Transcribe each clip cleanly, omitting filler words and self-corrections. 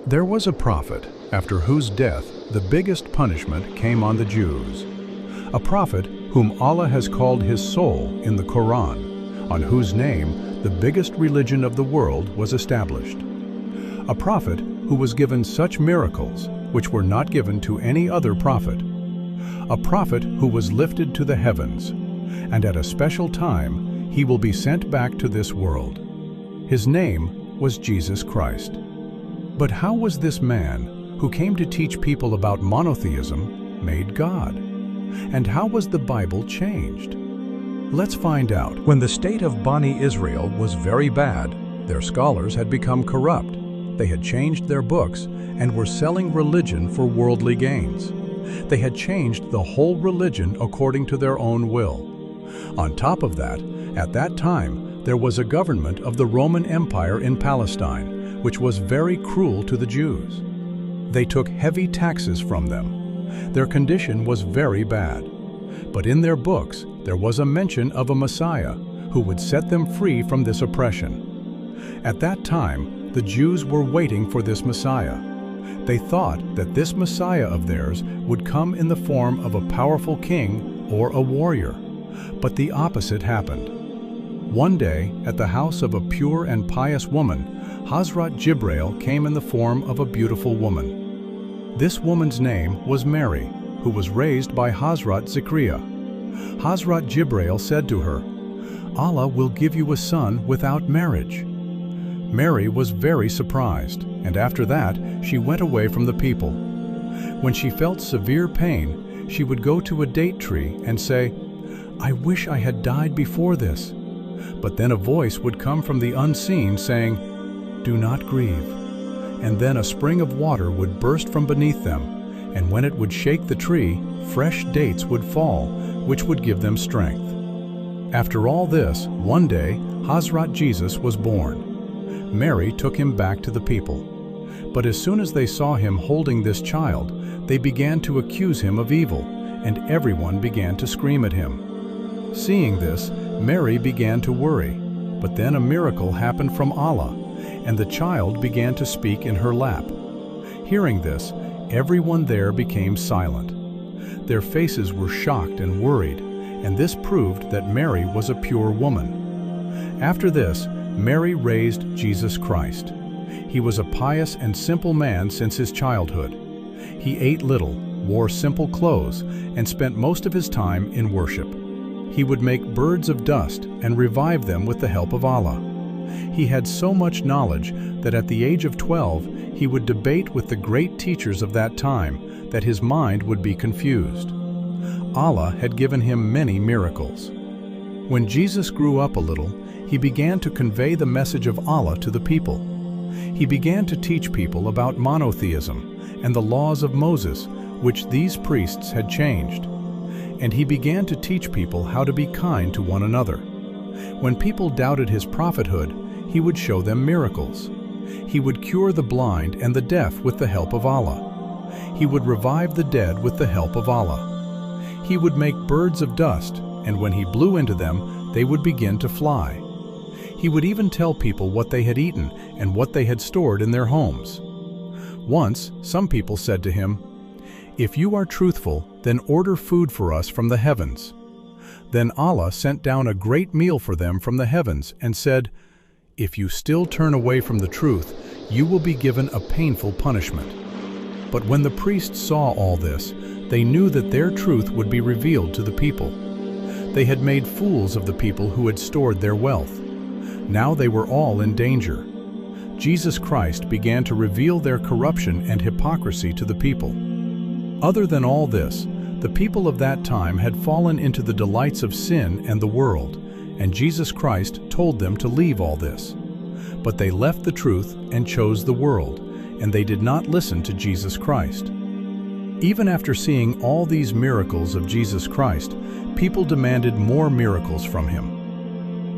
There was a prophet after whose death the biggest punishment came on the Jews. A prophet whom Allah has called his soul in the Quran, on whose name the biggest religion of the world was established. A prophet who was given such miracles which were not given to any other prophet. A prophet who was lifted to the heavens, and at a special time he will be sent back to this world. His name was Jesus Christ. But how was this man, who came to teach people about monotheism, made God? And how was the Bible changed? Let's find out. When the state of Bani Israel was very bad, their scholars had become corrupt. They had changed their books and were selling religion for worldly gains. They had changed the whole religion according to their own will. On top of that, at that time, there was a government of the Roman Empire in Palestine, which was very cruel to the Jews. They took heavy taxes from them. Their condition was very bad. But in their books, there was a mention of a Messiah who would set them free from this oppression. At that time, the Jews were waiting for this Messiah. They thought that this Messiah of theirs would come in the form of a powerful king or a warrior. But the opposite happened. One day, at the house of a pure and pious woman, Hazrat Jibreel came in the form of a beautiful woman. This woman's name was Mary, who was raised by Hazrat Zakaria. Hazrat Jibreel said to her, "Allah will give you a son without marriage." Mary was very surprised, and after that, she went away from the people. When she felt severe pain, she would go to a date tree and say, "I wish I had died before this." But then a voice would come from the unseen saying, "Do not grieve." And then a spring of water would burst from beneath them, and when it would shake the tree, fresh dates would fall, which would give them strength. After all this, one day, Hazrat Jesus was born. Mary took him back to the people. But as soon as they saw him holding this child, they began to accuse him of evil, and everyone began to scream at him. Seeing this, Mary began to worry, but then a miracle happened from Allah, and the child began to speak in her lap. Hearing this, everyone there became silent. Their faces were shocked and worried, and this proved that Mary was a pure woman. After this, Mary raised Jesus Christ. He was a pious and simple man since his childhood. He ate little, wore simple clothes, and spent most of his time in worship. He would make birds of dust and revive them with the help of Allah. He had so much knowledge that at the age of 12, he would debate with the great teachers of that time that his mind would be confused. Allah had given him many miracles. When Jesus grew up a little, he began to convey the message of Allah to the people. He began to teach people about monotheism and the laws of Moses, which these priests had changed. And he began to teach people how to be kind to one another. When people doubted his prophethood, he would show them miracles. He would cure the blind and the deaf with the help of Allah. He would revive the dead with the help of Allah. He would make birds of dust, and when he blew into them, they would begin to fly. He would even tell people what they had eaten and what they had stored in their homes. Once, some people said to him, "If you are truthful, then order food for us from the heavens." Then Allah sent down a great meal for them from the heavens and said, "If you still turn away from the truth, you will be given a painful punishment." But when the priests saw all this, they knew that their truth would be revealed to the people. They had made fools of the people who had stored their wealth. Now they were all in danger. Jesus Christ began to reveal their corruption and hypocrisy to the people. Other than all this, the people of that time had fallen into the delights of sin and the world, and Jesus Christ told them to leave all this. But they left the truth and chose the world, and they did not listen to Jesus Christ. Even after seeing all these miracles of Jesus Christ, people demanded more miracles from him.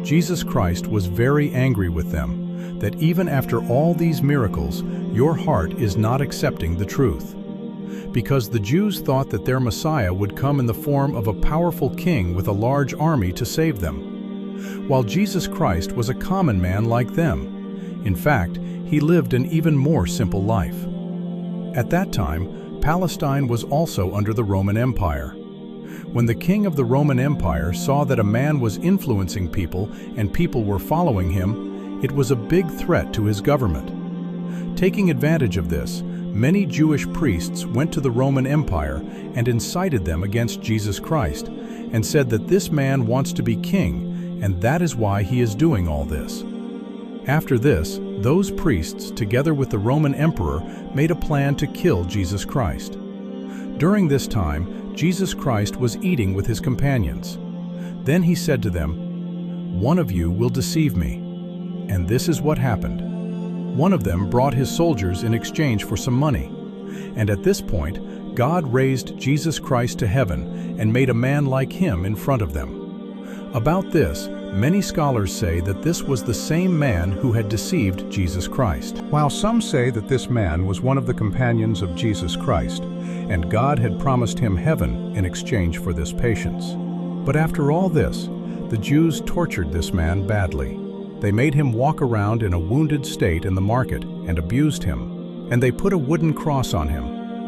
Jesus Christ was very angry with them, that even after all these miracles, your heart is not accepting the truth. Because the Jews thought that their Messiah would come in the form of a powerful king with a large army to save them, while Jesus Christ was a common man like them. In fact, he lived an even more simple life. At that time, Palestine was also under the Roman Empire. When the king of the Roman Empire saw that a man was influencing people and people were following him, it was a big threat to his government. Taking advantage of this, many Jewish priests went to the Roman Empire and incited them against Jesus Christ, and said that this man wants to be king, and that is why he is doing all this. After this, those priests, together with the Roman emperor, made a plan to kill Jesus Christ. During this time, Jesus Christ was eating with his companions. Then he said to them, "One of you will deceive me." And this is what happened. One of them brought his soldiers in exchange for some money. And at this point, God raised Jesus Christ to heaven and made a man like him in front of them. About this, many scholars say that this was the same man who had deceived Jesus Christ. While some say that this man was one of the companions of Jesus Christ, and God had promised him heaven in exchange for this patience. But after all this, the Jews tortured this man badly. They made him walk around in a wounded state in the market and abused him. And they put a wooden cross on him.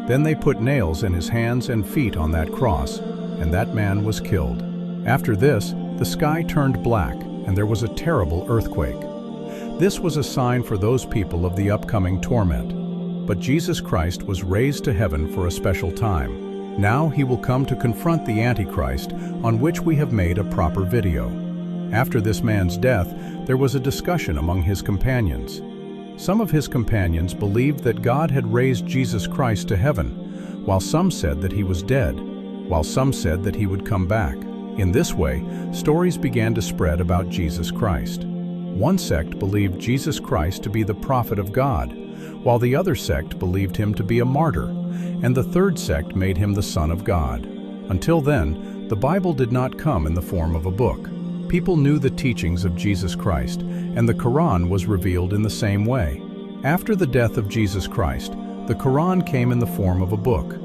Then they put nails in his hands and feet on that cross, and that man was killed. After this, the sky turned black, and there was a terrible earthquake. This was a sign for those people of the upcoming torment. But Jesus Christ was raised to heaven for a special time. Now he will come to confront the Antichrist, on which we have made a proper video. After this man's death, there was a discussion among his companions. Some of his companions believed that God had raised Jesus Christ to heaven, while some said that he was dead, while some said that he would come back. In this way, stories began to spread about Jesus Christ. One sect believed Jesus Christ to be the prophet of God, while the other sect believed him to be a martyr, and the third sect made him the Son of God. Until then, the Bible did not come in the form of a book. People knew the teachings of Jesus Christ, and the Quran was revealed in the same way. After the death of Jesus Christ, the Quran came in the form of a book.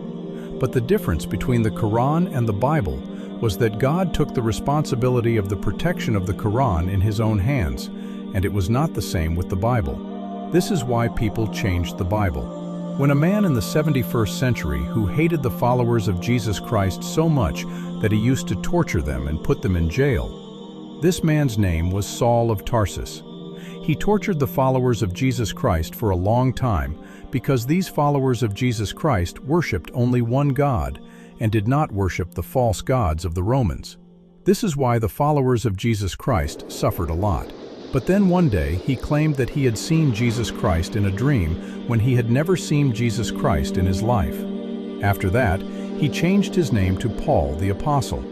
But the difference between the Quran and the Bible was that God took the responsibility of the protection of the Quran in his own hands, and it was not the same with the Bible. This is why people changed the Bible. When a man in the 71st century who hated the followers of Jesus Christ so much that he used to torture them and put them in jail, this man's name was Saul of Tarsus. He tortured the followers of Jesus Christ for a long time because these followers of Jesus Christ worshipped only one God and did not worship the false gods of the Romans. This is why the followers of Jesus Christ suffered a lot. But then one day he claimed that he had seen Jesus Christ in a dream when he had never seen Jesus Christ in his life. After that, he changed his name to Paul the Apostle.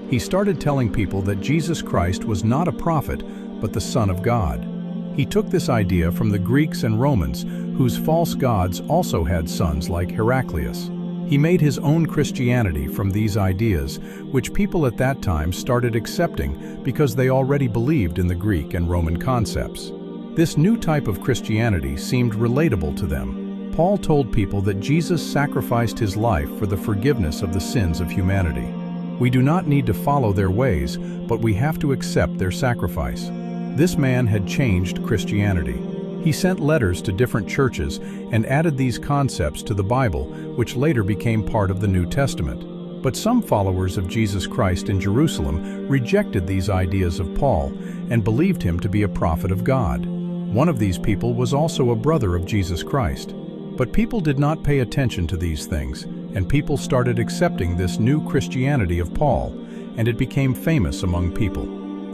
He started telling people that Jesus Christ was not a prophet, but the Son of God. He took this idea from the Greeks and Romans, whose false gods also had sons like Heraclius. He made his own Christianity from these ideas, which people at that time started accepting because they already believed in the Greek and Roman concepts. This new type of Christianity seemed relatable to them. Paul told people that Jesus sacrificed his life for the forgiveness of the sins of humanity. We do not need to follow their ways, but we have to accept their sacrifice. This man had changed Christianity. He sent letters to different churches and added these concepts to the Bible, which later became part of the New Testament. But some followers of Jesus Christ in Jerusalem rejected these ideas of Paul and believed him to be a prophet of God. One of these people was also a brother of Jesus Christ. But people did not pay attention to these things, and people started accepting this new Christianity of Paul, and it became famous among people.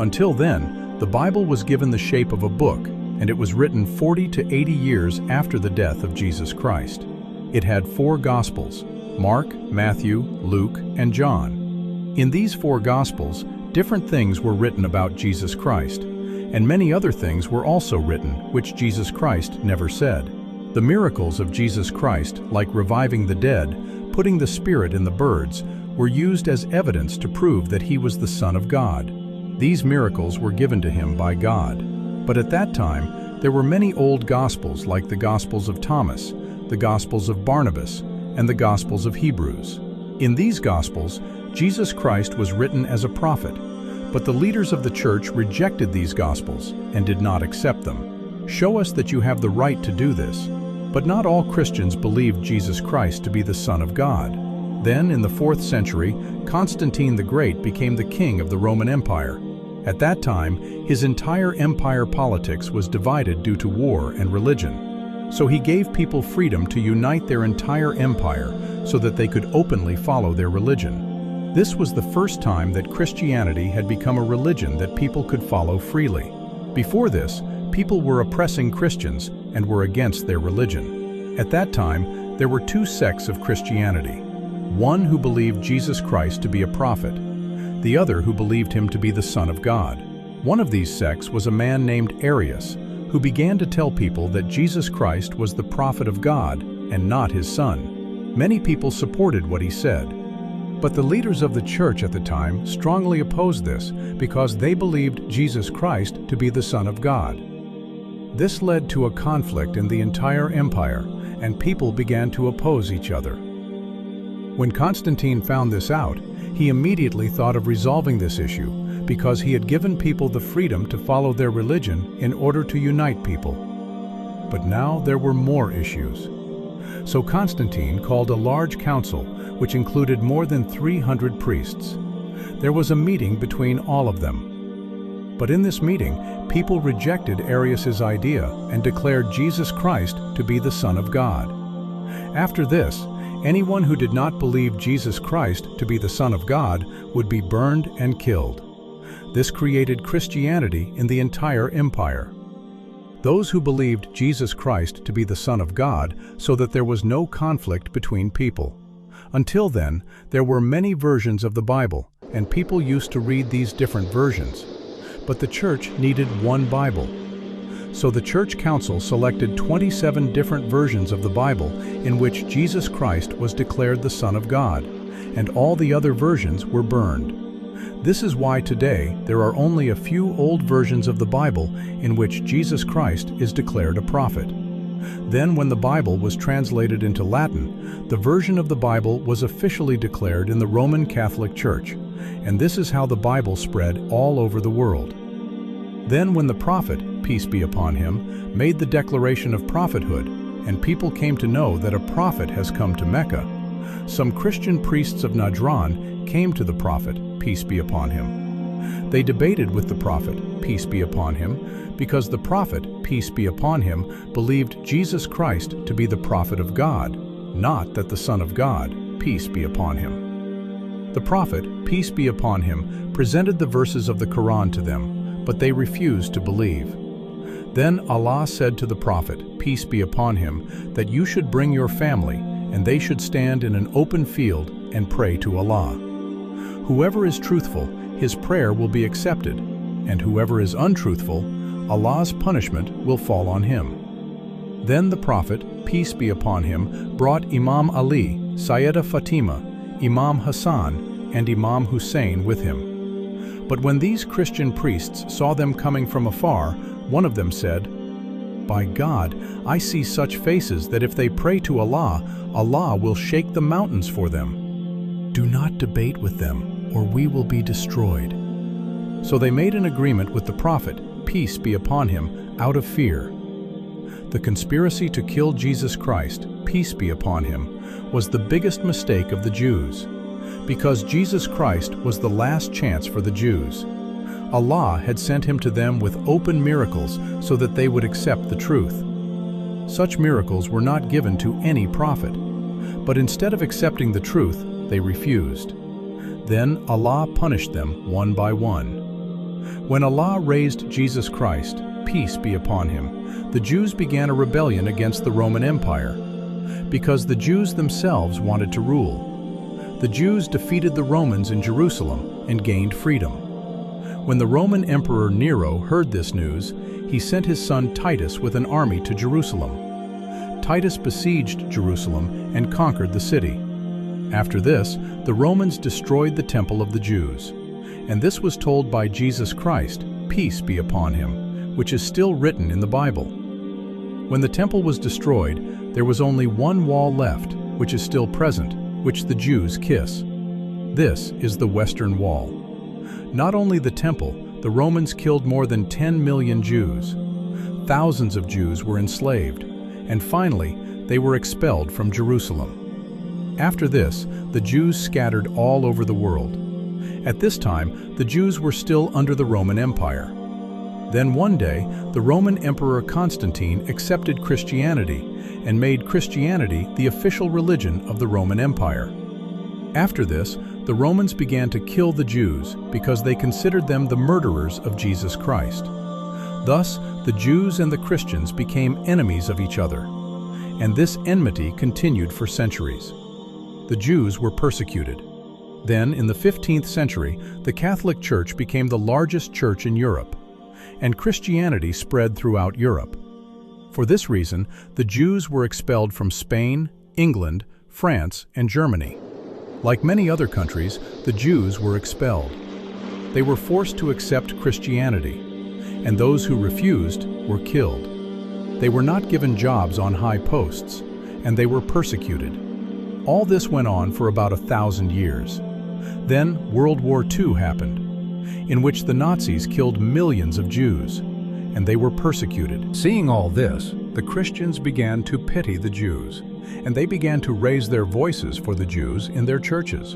Until then, the Bible was given the shape of a book, and it was written 40 to 80 years after the death of Jesus Christ. It had 4 Gospels: Mark, Matthew, Luke, and John. In these 4 Gospels, different things were written about Jesus Christ, and many other things were also written which Jesus Christ never said. The miracles of Jesus Christ, like reviving the dead, putting the Spirit in the birds, were used as evidence to prove that he was the Son of God. These miracles were given to him by God. But at that time, there were many old Gospels like the Gospels of Thomas, the Gospels of Barnabas, and the Gospels of Hebrews. In these Gospels, Jesus Christ was written as a prophet, but the leaders of the church rejected these Gospels and did not accept them. "Show us that you have the right to do this." But not all Christians believed Jesus Christ to be the Son of God. Then, in the 4th century, Constantine the Great became the king of the Roman Empire. At that time, his entire empire politics was divided due to war and religion. So he gave people freedom to unite their entire empire so that they could openly follow their religion. This was the first time that Christianity had become a religion that people could follow freely. Before this, people were oppressing Christians and were against their religion. At that time, there were 2 sects of Christianity. One who believed Jesus Christ to be a prophet, the other who believed him to be the Son of God. One of these sects was a man named Arius, who began to tell people that Jesus Christ was the prophet of God and not his son. Many people supported what he said. But the leaders of the church at the time strongly opposed this because they believed Jesus Christ to be the Son of God. This led to a conflict in the entire empire, and people began to oppose each other. When Constantine found this out, he immediately thought of resolving this issue because he had given people the freedom to follow their religion in order to unite people. But now there were more issues. So Constantine called a large council, which included more than 300 priests. There was a meeting between all of them. But in this meeting, people rejected Arius's idea and declared Jesus Christ to be the Son of God. After this, anyone who did not believe Jesus Christ to be the Son of God would be burned and killed. This created Christianity in the entire empire. Those who believed Jesus Christ to be the Son of God so that there was no conflict between people. Until then, there were many versions of the Bible, and people used to read these different versions. But the church needed one Bible. So the church council selected 27 different versions of the Bible in which Jesus Christ was declared the Son of God, and all the other versions were burned. This is why today there are only a few old versions of the Bible in which Jesus Christ is declared a prophet. Then when the Bible was translated into Latin, the version of the Bible was officially declared in the Roman Catholic Church, and this is how the Bible spread all over the world. Then when the prophet, peace be upon him, made the declaration of prophethood, and people came to know that a prophet has come to Mecca, some Christian priests of Najran came to the prophet, peace be upon him. They debated with the prophet, peace be upon him, because the prophet, peace be upon him, believed Jesus Christ to be the prophet of God, not that the Son of God, peace be upon him. The prophet, peace be upon him, presented the verses of the Quran to them, but they refused to believe. Then Allah said to the prophet, peace be upon him, that you should bring your family, and they should stand in an open field and pray to Allah. Whoever is truthful, his prayer will be accepted, and whoever is untruthful, Allah's punishment will fall on him. Then the prophet, peace be upon him, brought Imam Ali, Sayyida Fatima, Imam Hassan, and Imam Hussein with him. But when these Christian priests saw them coming from afar, one of them said, "By God, I see such faces that if they pray to Allah, Allah will shake the mountains for them. Do not debate with them, or we will be destroyed." So they made an agreement with the prophet, peace be upon him, out of fear. The conspiracy to kill Jesus Christ, peace be upon him, was the biggest mistake of the Jews, because Jesus Christ was the last chance for the Jews. Allah had sent him to them with open miracles so that they would accept the truth. Such miracles were not given to any prophet, but instead of accepting the truth, they refused. Then Allah punished them one by one. When Allah raised Jesus Christ, peace be upon him, the Jews began a rebellion against the Roman Empire, because the Jews themselves wanted to rule. The Jews defeated the Romans in Jerusalem and gained freedom. When the Roman Emperor Nero heard this news, he sent his son Titus with an army to Jerusalem. Titus besieged Jerusalem and conquered the city. After this, the Romans destroyed the temple of the Jews. And this was told by Jesus Christ, peace be upon him, which is still written in the Bible. When the temple was destroyed, there was only one wall left, which is still present, which the Jews kiss. This is the Western Wall. Not only the temple, the Romans killed more than 10 million Jews. Thousands of Jews were enslaved, and finally, they were expelled from Jerusalem. After this, the Jews scattered all over the world. At this time, the Jews were still under the Roman Empire. Then one day, the Roman Emperor Constantine accepted Christianity and made Christianity the official religion of the Roman Empire. After this, the Romans began to kill the Jews because they considered them the murderers of Jesus Christ. Thus, the Jews and the Christians became enemies of each other, and this enmity continued for centuries. The Jews were persecuted. Then, in the 15th century, the Catholic Church became the largest church in Europe, and Christianity spread throughout Europe. For this reason, the Jews were expelled from Spain, England, France, and Germany. Like many other countries, the Jews were expelled. They were forced to accept Christianity, and those who refused were killed. They were not given jobs on high posts, and they were persecuted. All this went on for about 1,000 years. Then World War II happened, in which the Nazis killed millions of Jews, and they were persecuted. Seeing all this, the Christians began to pity the Jews, and they began to raise their voices for the Jews in their churches.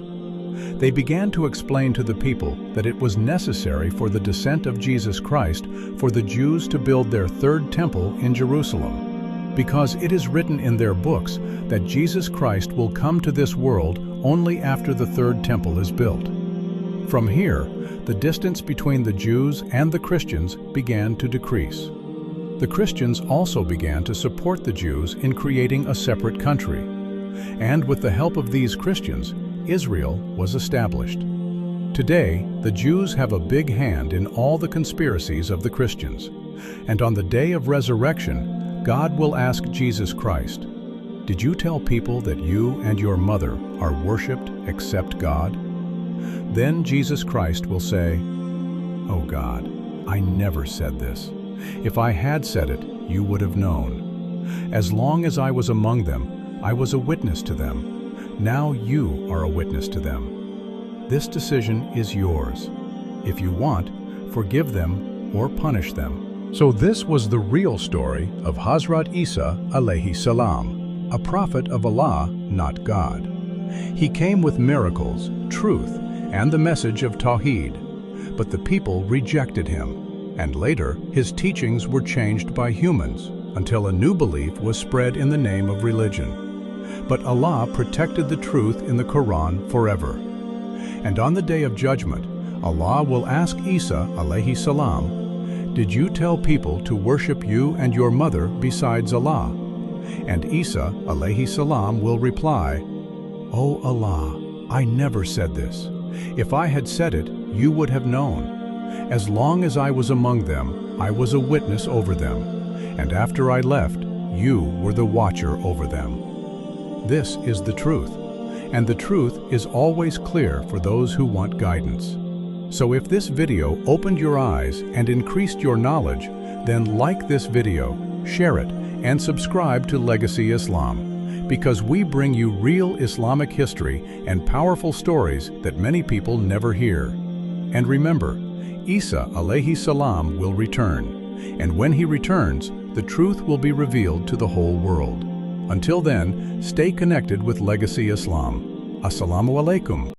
They began to explain to the people that it was necessary for the descent of Jesus Christ for the Jews to build their third temple in Jerusalem, because it is written in their books that Jesus Christ will come to this world only after the third temple is built. From here, the distance between the Jews and the Christians began to decrease. The Christians also began to support the Jews in creating a separate country, and with the help of these Christians, Israel was established. Today, the Jews have a big hand in all the conspiracies of the Christians, and on the day of resurrection, God will ask Jesus Christ, "Did you tell people that you and your mother are worshipped except God?" Then Jesus Christ will say, "Oh God, I never said this. If I had said it, you would have known. As long as I was among them, I was a witness to them. Now you are a witness to them. This decision is yours. If you want, forgive them or punish them." So this was the real story of Hazrat Isa alayhi salam, a prophet of Allah, not God. He came with miracles, truth, and the message of Tawheed, but the people rejected him, and later his teachings were changed by humans until a new belief was spread in the name of religion. But Allah protected the truth in the Quran forever. And on the Day of Judgment, Allah will ask Isa alayhi salam, "Did you tell people to worship you and your mother besides Allah?" And Isa alayhi salam will reply, "O Allah, I never said this. If I had said it, you would have known. As long as I was among them, I was a witness over them, and after I left, you were the watcher over them." This is the truth, and the truth is always clear for those who want guidance. So if this video opened your eyes and increased your knowledge, then like this video, share it, and subscribe to Legacy Islam, because we bring you real Islamic history and powerful stories that many people never hear. And remember, Isa alayhi salam will return, and when he returns, the truth will be revealed to the whole world. Until then, stay connected with Legacy Islam. Assalamu alaikum.